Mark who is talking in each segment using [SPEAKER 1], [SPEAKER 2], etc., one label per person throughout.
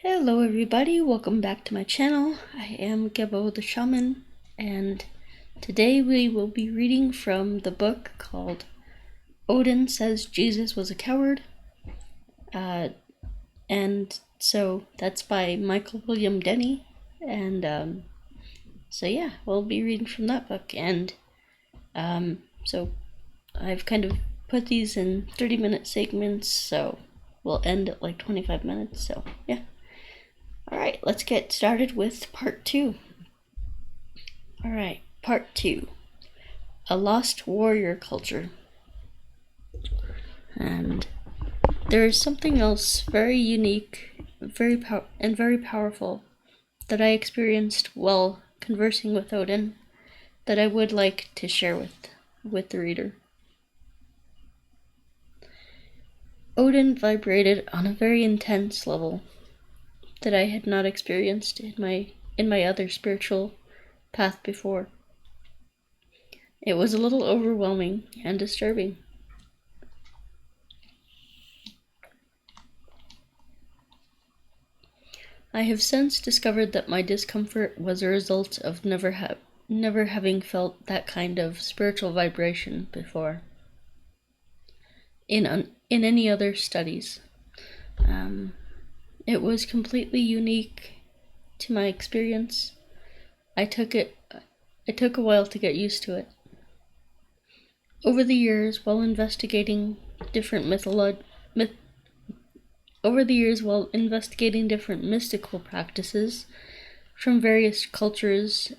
[SPEAKER 1] Hello everybody, welcome back to my channel. I am Gebo the Shaman, and today we will be reading from the book called Odin Says Jesus Was a Coward. And so that's by Michael William Denney, and so yeah, we'll be reading from that book. And so I've kind of put these in 30-minute segments, so we'll end at like 25 minutes, so yeah. Alright, let's get started with part 2. Alright, part 2. A Lost Warrior Culture. And there is something else very unique, very powerful that I experienced while conversing with Odin that I would like to share with the reader. Odin vibrated on a very intense level that I had not experienced in my other spiritual path before. It was a little overwhelming and disturbing. I have since discovered that my discomfort was a result of never having felt that kind of spiritual vibration before in any other studies. It was completely unique to my experience. It took a while to get used to it. Over the years, while investigating different mystical practices from various cultures,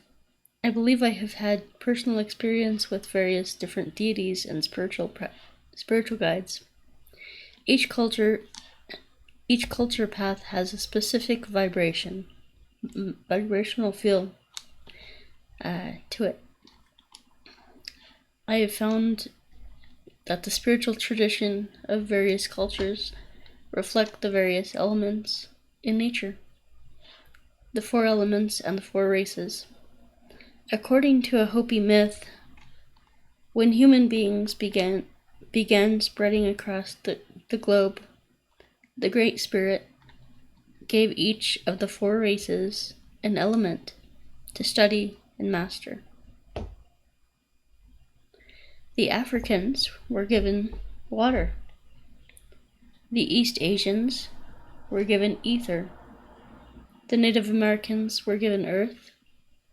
[SPEAKER 1] I believe I have had personal experience with various different deities and spiritual guides. Each culture path has a specific vibrational feel to it. I have found that the spiritual tradition of various cultures reflect the various elements in nature, the 4 elements and the 4 races. According to a Hopi myth, when human beings began spreading across the globe, the Great Spirit gave each of the 4 races an element to study and master. The Africans were given water. The East Asians were given ether. The Native Americans were given earth.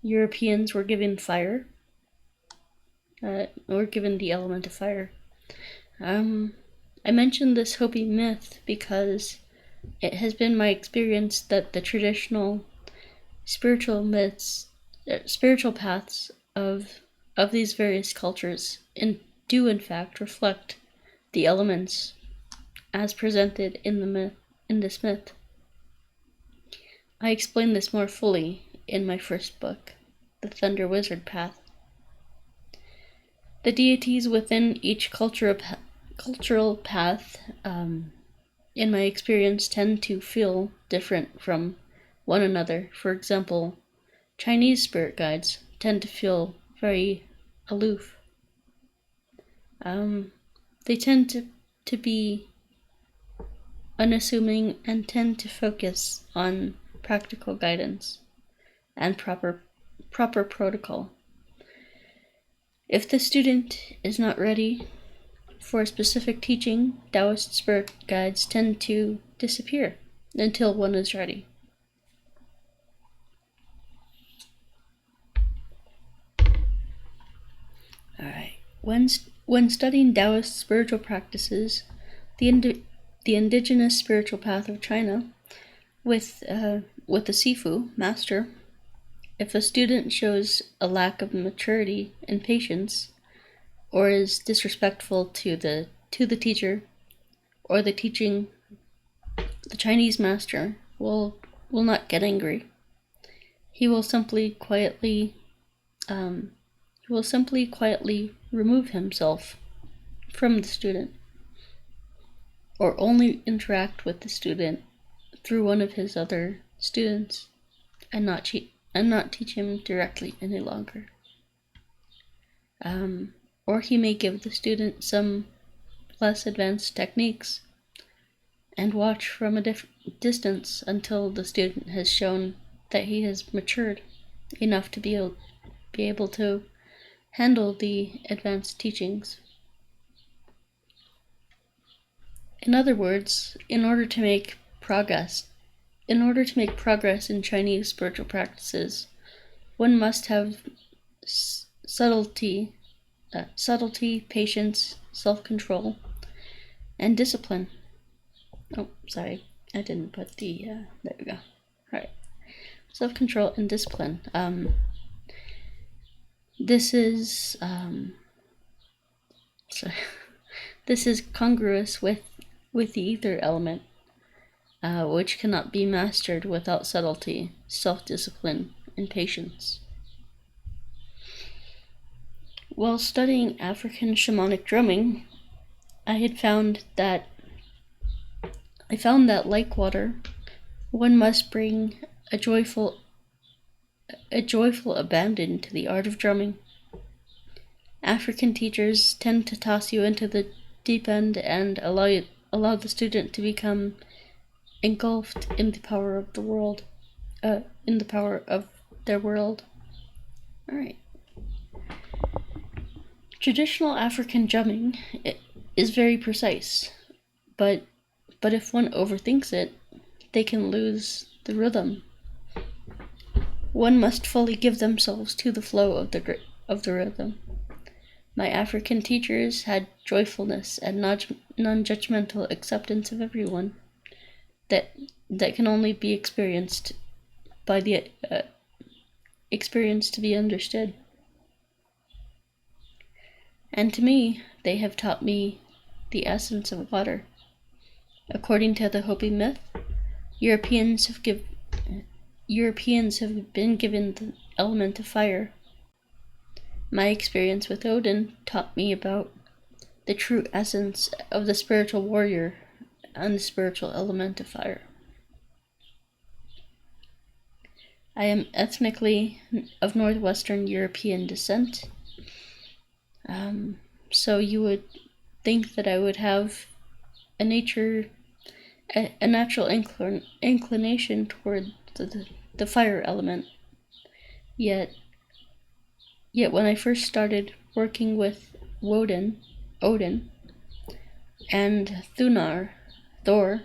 [SPEAKER 1] Europeans were given fire. Were given the element of fire. I mentioned this Hopi myth because it has been my experience that the traditional spiritual paths of these various cultures do in fact reflect the elements as presented in this myth. I explain this more fully in my first book, The Thunder Wizard Path. The deities within each cultural path, in my experience, tend to feel different from one another. For example, Chinese spirit guides tend to feel very aloof. They tend to be unassuming and tend to focus on practical guidance and proper protocol. If the student is not ready for a specific teaching, Taoist spirit guides tend to disappear until one is ready. Alright. When studying Taoist spiritual practices, the indigenous spiritual path of China, with the Sifu master, if a student shows a lack of maturity and patience, or is disrespectful to the teacher or the teaching, the Chinese master will not get angry. He will simply quietly remove himself from the student, or only interact with the student through one of his other students, and not teach him directly any longer. Or he may give the student some less advanced techniques and watch from a distance until the student has shown that he has matured enough to be able to handle the advanced teachings. In other words, in order to make progress in Chinese spiritual practices, one must have subtlety, patience, self-control, and discipline. Oh, sorry, I didn't put the, there we go. All right, self-control and discipline. This is, this is congruous with the ether element, which cannot be mastered without subtlety, self-discipline, and patience. While studying African shamanic drumming, I found that like water, one must bring a joyful abandon to the art of drumming. African teachers tend to toss you into the deep end and allow the student to become engulfed in the power of the world, in the power of their world. All right. Traditional African drumming is very precise, but if one overthinks it, they can lose the rhythm. One must fully give themselves to the flow of the rhythm. My African teachers had joyfulness and non-judgmental acceptance of everyone that can only be experienced by the experience to be understood. And to me, they have taught me the essence of water. According to the Hopi myth, Europeans have been given the element of fire. My experience with Odin taught me about the true essence of the spiritual warrior and the spiritual element of fire. I am ethnically of Northwestern European descent, so you would think that I would have a natural inclination toward the fire element. Yet when I first started working with Odin, and Thor,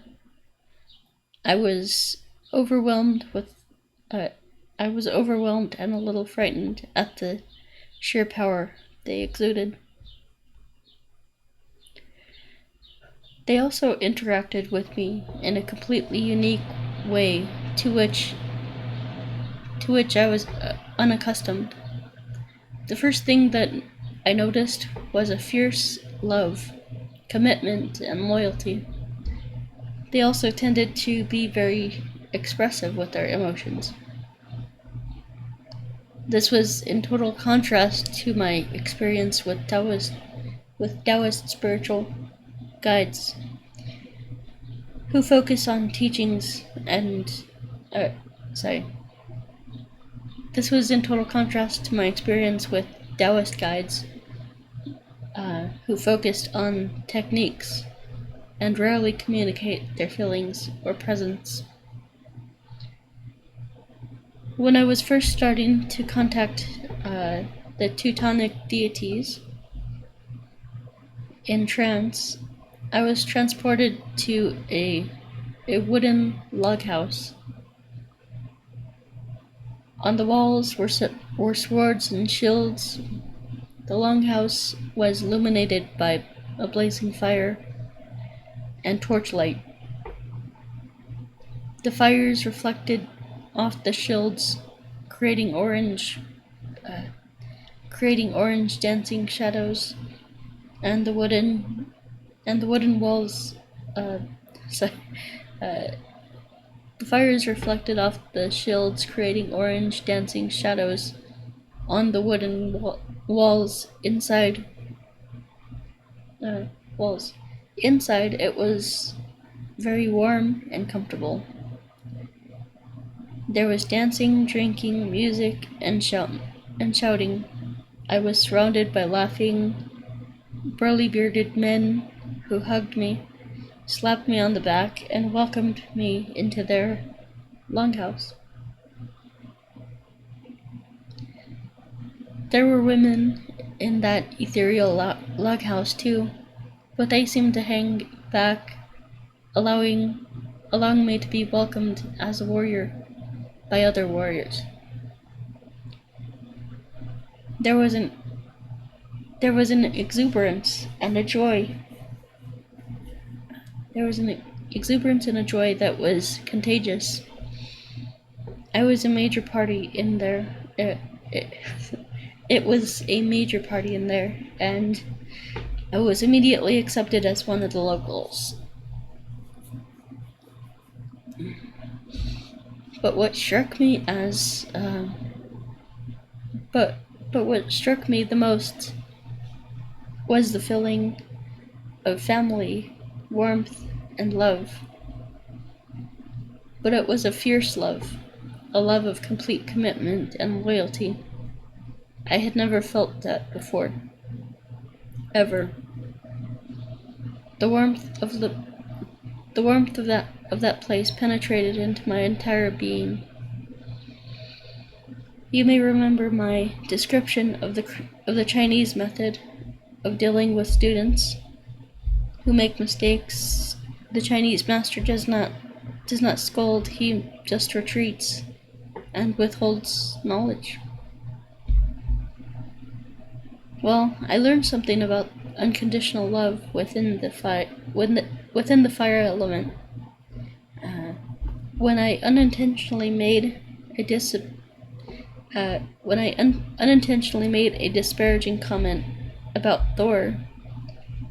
[SPEAKER 1] I was overwhelmed and a little frightened at the sheer power they exuded. They also interacted with me in a completely unique way to which I was unaccustomed. The first thing that I noticed was a fierce love, commitment, and loyalty. They also tended to be very expressive with their emotions. This was in total contrast to my experience with Taoist spiritual guides who focus on teachings and This was in total contrast to my experience with Taoist guides who focused on techniques and rarely communicate their feelings or presence. When I was first starting to contact the Teutonic deities in trance, I was transported to a wooden log house. On the walls were swords and shields. The longhouse was illuminated by a blazing fire and torchlight. The fires reflected off the shields, creating orange dancing shadows, and the wooden walls. The fires reflected off the shields, creating orange dancing shadows on the wooden walls inside. Inside, it was very warm and comfortable. There was dancing, drinking, music, and shouting. I was surrounded by laughing, burly-bearded men who hugged me slapped me on the back, and welcomed me into their longhouse. There were women in that ethereal log house too, but they seemed to hang back, allowing me to be welcomed as a warrior by other warriors. There was an exuberance and a joy. There was an exuberance and a joy that was contagious. I was a major party in there. It was a major party in there, and I was immediately accepted as one of the locals. But what struck me the most was the feeling of family, warmth, and love. But it was a fierce love, a love of complete commitment and loyalty. I had never felt that before, ever. The warmth of that place penetrated into my entire being. You may remember my description of the Chinese method of dealing with students who make mistakes. The Chinese master does not scold, he just retreats and withholds knowledge. Well, I learned something about unconditional love within the fire element. When I unintentionally made a disparaging comment about Thor,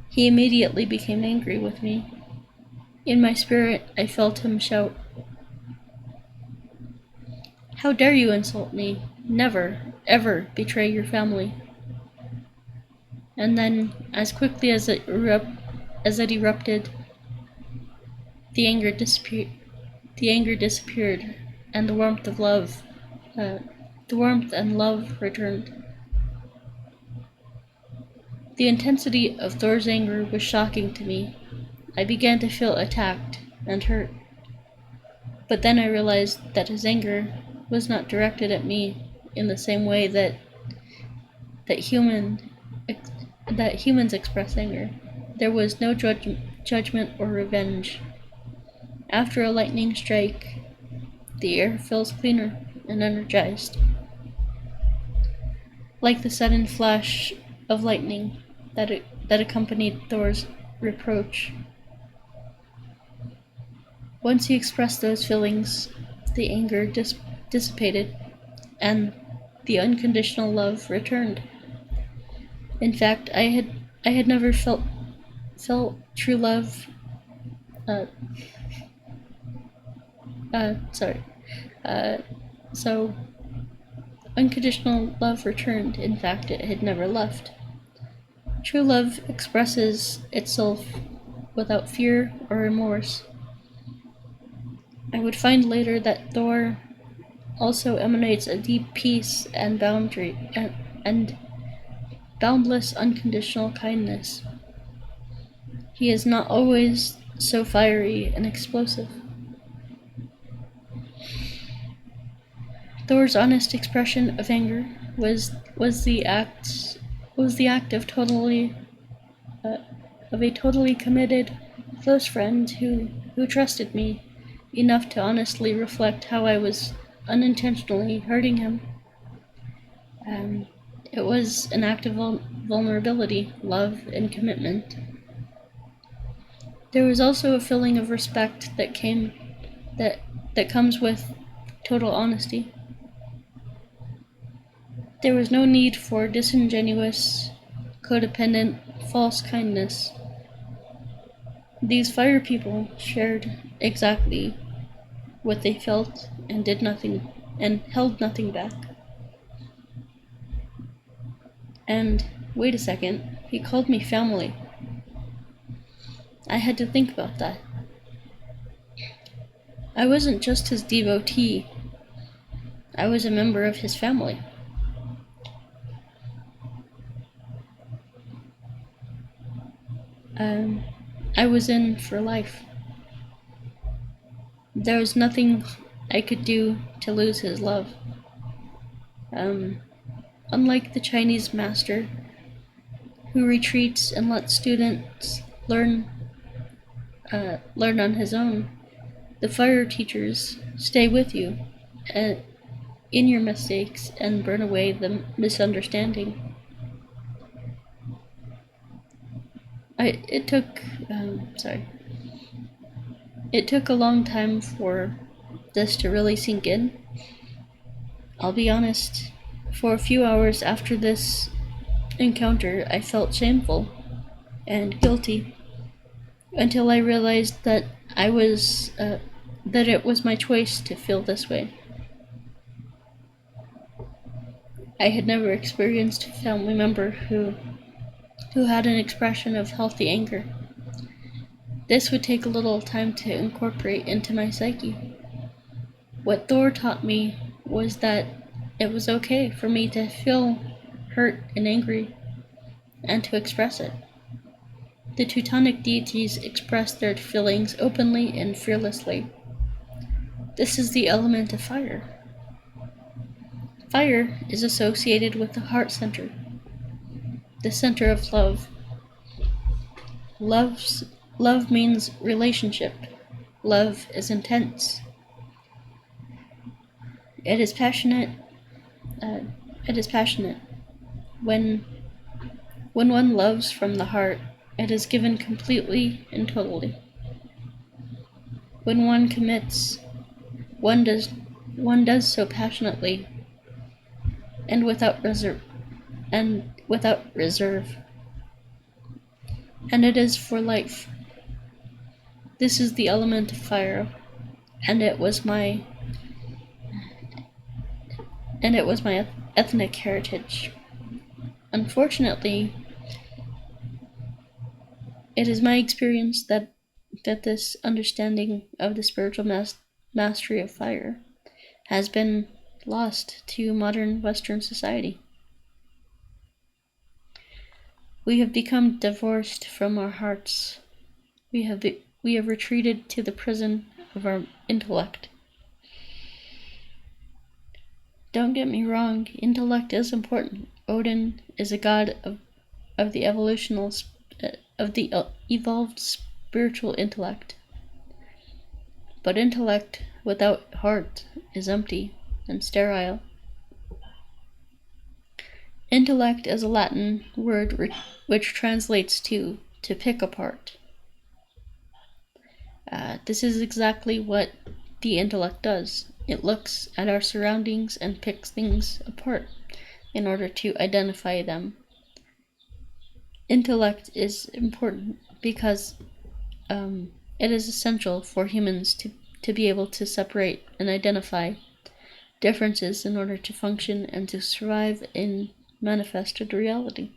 [SPEAKER 1] he immediately became angry with me. In my spirit, I felt him shout, "How dare you insult me? Never, ever betray your family." And then, as quickly as it erupted, the anger disappeared, and the warmth and love returned. The intensity of Thor's anger was shocking to me. I began to feel attacked and hurt. But then I realized that his anger was not directed at me in the same way that humans express anger. There was no judgment or revenge. After a lightning strike, the air feels cleaner and energized, like the sudden flash of lightning that accompanied Thor's reproach. Once he expressed those feelings, the anger dissipated, and the unconditional love returned. In fact, I had never felt true love. So unconditional love returned. In fact, it had never left. True love expresses itself without fear or remorse. I would find later that Thor also emanates a deep peace and and boundless unconditional kindness. He is not always so fiery and explosive. Thor's honest expression of anger was the act of a totally committed, close friend who trusted me enough to honestly reflect how I was unintentionally hurting him. It was an act of vulnerability, love, and commitment. There was also a feeling of respect that comes with total honesty. There was no need for disingenuous, codependent, false kindness. These fire people shared exactly what they felt and did nothing and held nothing back. And wait a second, he called me family. I had to think about that. I wasn't just his devotee. I was a member of his family. I was in for life. There was nothing I could do to lose his love. Unlike the Chinese master, who retreats and lets students learn on his own, the fire teachers stay with you in your mistakes and burn away the misunderstanding. It took a long time for this to really sink in. I'll be honest, for a few hours after this encounter, I felt shameful and guilty until I realized that it was my choice to feel this way. I had never experienced a family member who had an expression of healthy anger. This would take a little time to incorporate into my psyche. What Thor taught me was that it was okay for me to feel hurt and angry and to express it. The Teutonic deities expressed their feelings openly and fearlessly. This is the element of fire. Fire is associated with the heart center, the center of love. Love means relationship. Love is intense. It is passionate. When one loves from the heart, it is given completely and totally. When one commits, one does so passionately and without reserve. And it is for life. This is the element of fire, and it was my ethnic heritage. Unfortunately, it is my experience that this understanding of the spiritual mastery of fire has been lost to modern Western society. We have become divorced from our hearts. We have retreated to the prison of our intellect. Don't get me wrong, intellect is important. Odin is a god of the evolved spiritual intellect. But intellect without heart is empty and sterile. Intellect is a Latin word which translates to pick apart. This is exactly what the intellect does. It looks at our surroundings and picks things apart in order to identify them. Intellect is important because it is essential for humans to be able to separate and identify differences in order to function and to survive in manifested reality.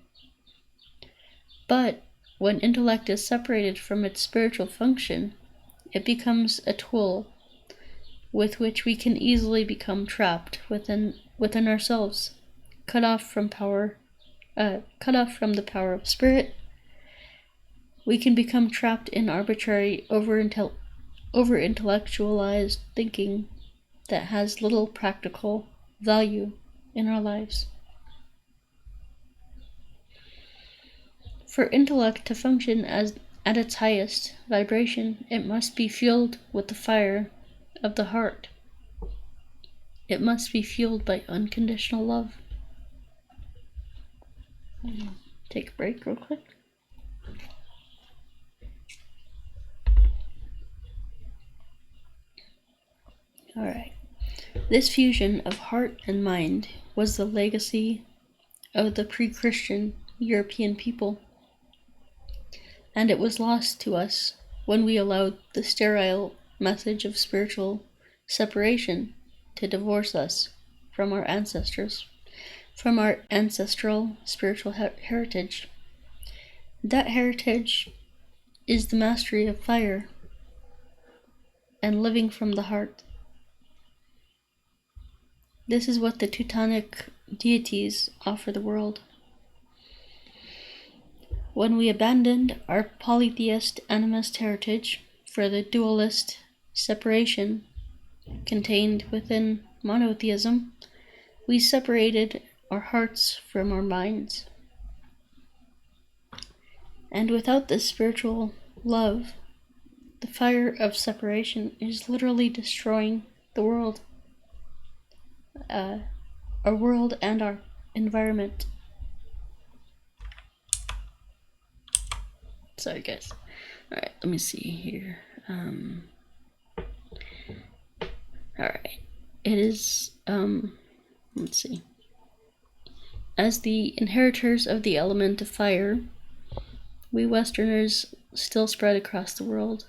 [SPEAKER 1] But when intellect is separated from its spiritual function, it becomes a tool with which we can easily become trapped within ourselves, cut off from the power of spirit. We can become trapped in arbitrary, over-intellectualized thinking that has little practical value in our lives. For intellect to function at its highest vibration, it must be fueled with the fire of the heart. It must be fueled by unconditional love. Take a break real quick. Alright. This fusion of heart and mind was the legacy of the pre-Christian European people, and it was lost to us when we allowed the sterile message of spiritual separation to divorce us from our ancestors, from our ancestral spiritual heritage. That heritage is the mastery of fire and living from the heart. This is what the Teutonic deities offer the world. When we abandoned our polytheist animist heritage for the dualist separation contained within monotheism, we separated our hearts from our minds. And without this spiritual love, the fire of separation is literally destroying the world, our world and our environment. Sorry, guys. All right, let me see here. All right, it is. Let's see. As the inheritors of the element of fire, we Westerners still spread across the world.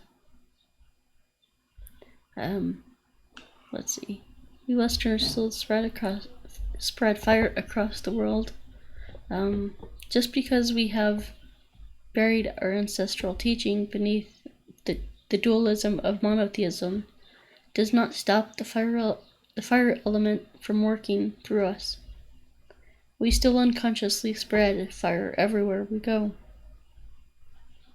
[SPEAKER 1] Let's see. We Westerners still spread fire across the world. Just because we have buried our ancestral teaching beneath the dualism of monotheism does not stop the fire element from working through us. We still unconsciously spread fire everywhere we go.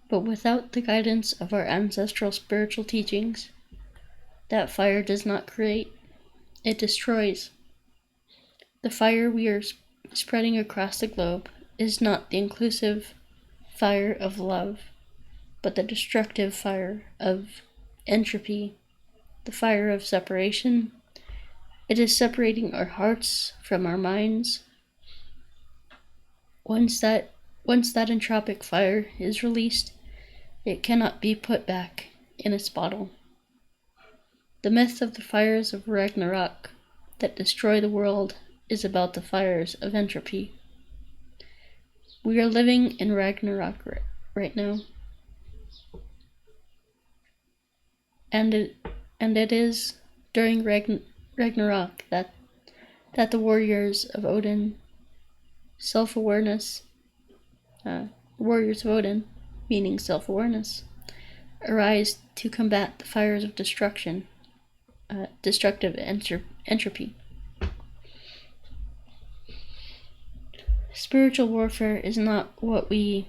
[SPEAKER 1] But without the guidance of our ancestral spiritual teachings, that fire does not create, it destroys. The fire we are spreading across the globe is not the inclusive fire of love, but the destructive fire of entropy, the fire of separation. It is separating our hearts from our minds. Once that entropic fire is released, it cannot be put back in its bottle. The myth of the fires of Ragnarok that destroy the world is about the fires of entropy. We are living in Ragnarok right now. And it is during Ragnarok that the warriors of Odin, warriors of Odin, meaning self-awareness, arise to combat the fires of destructive entropy. Spiritual warfare is not what we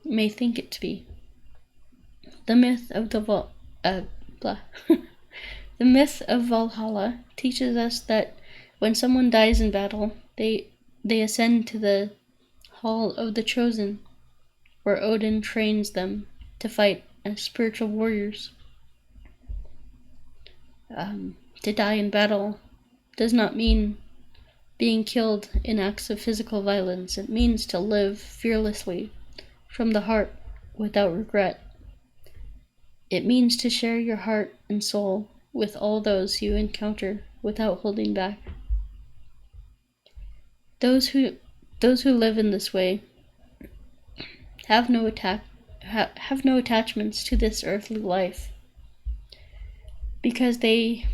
[SPEAKER 1] may think it to be. The myth of the myth of Valhalla teaches us that when someone dies in battle, they ascend to the Hall of the Chosen, where Odin trains them to fight as spiritual warriors. To die in battle does not mean being killed in acts of physical violence. It means to live fearlessly from the heart without regret. It means to share your heart and soul with all those you encounter without holding back. Those who live in this way have no attachments to this earthly life, because they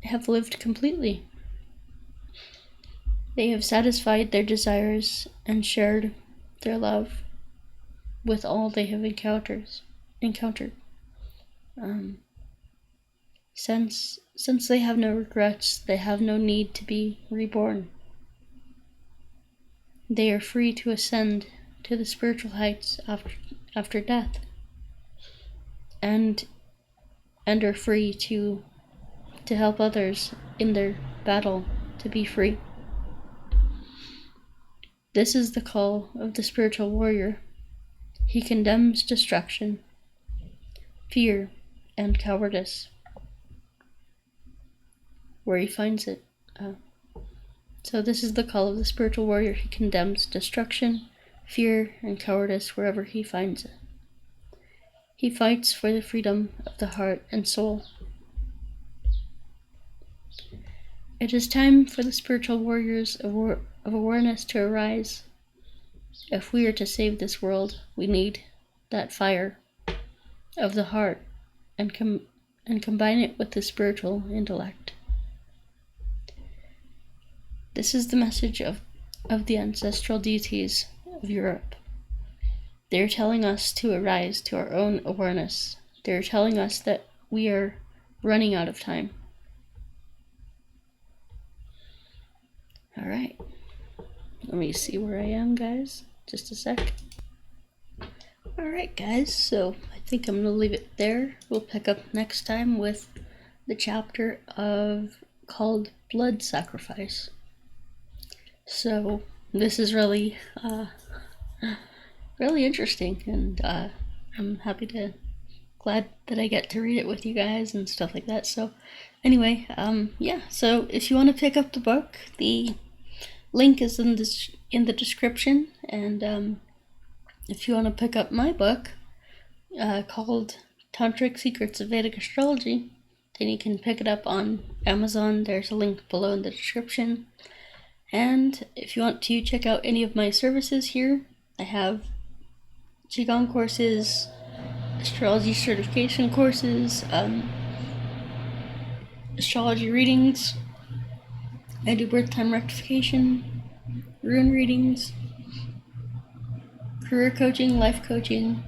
[SPEAKER 1] have lived completely. They have satisfied their desires and shared their love with all they have encountered. Since they have no regrets, they have no need to be reborn. They are free to ascend to the spiritual heights after death, and are free to help others in their battle to be free. This is the call of the spiritual warrior. He condemns destruction, fear, and cowardice where he finds it. So this is the call of the spiritual warrior. He condemns destruction, fear, and cowardice wherever he finds it. He fights for the freedom of the heart and soul. It is time for the spiritual warriors of awareness to arise. If we are to save this world, we need that fire of the heart and combine it with the spiritual intellect. This is the message of the ancestral deities of Europe. They are telling us to arise to our own awareness. They are telling us that we are running out of time. All right. Let me see where I am, guys. Just a sec. Alright guys, so I think I'm going to leave it there. We'll pick up next time with the chapter called Blood Sacrifice. So this is really interesting, and I'm glad that I get to read it with you guys and stuff like that. So anyway, yeah, so if you want to pick up the book, the link is in the description, and if you want to pick up my book called Tantric Secrets of Vedic Astrology, then you can pick it up on Amazon. There's a link below in the description. And if you want to check out any of my services here, I have Qigong courses, astrology certification courses, astrology readings. I do birth time rectification, rune readings, career coaching, life coaching,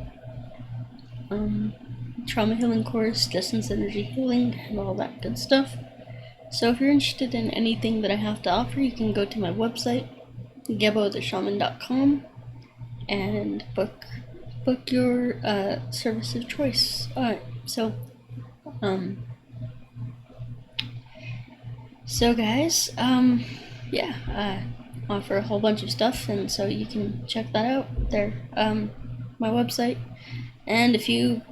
[SPEAKER 1] trauma healing course, distance energy healing, and all that good stuff. So if you're interested in anything that I have to offer, you can go to my website, gebotheshaman.com, and book your service of choice. Alright, so guys, yeah, I offer a whole bunch of stuff, and so you can check that out there, my website. And if you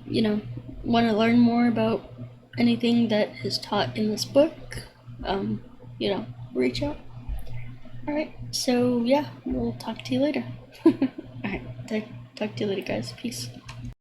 [SPEAKER 1] want to learn more about anything that is taught in this book, reach out. Alright, so yeah, we'll talk to you later. Alright, talk to you later, guys. Peace.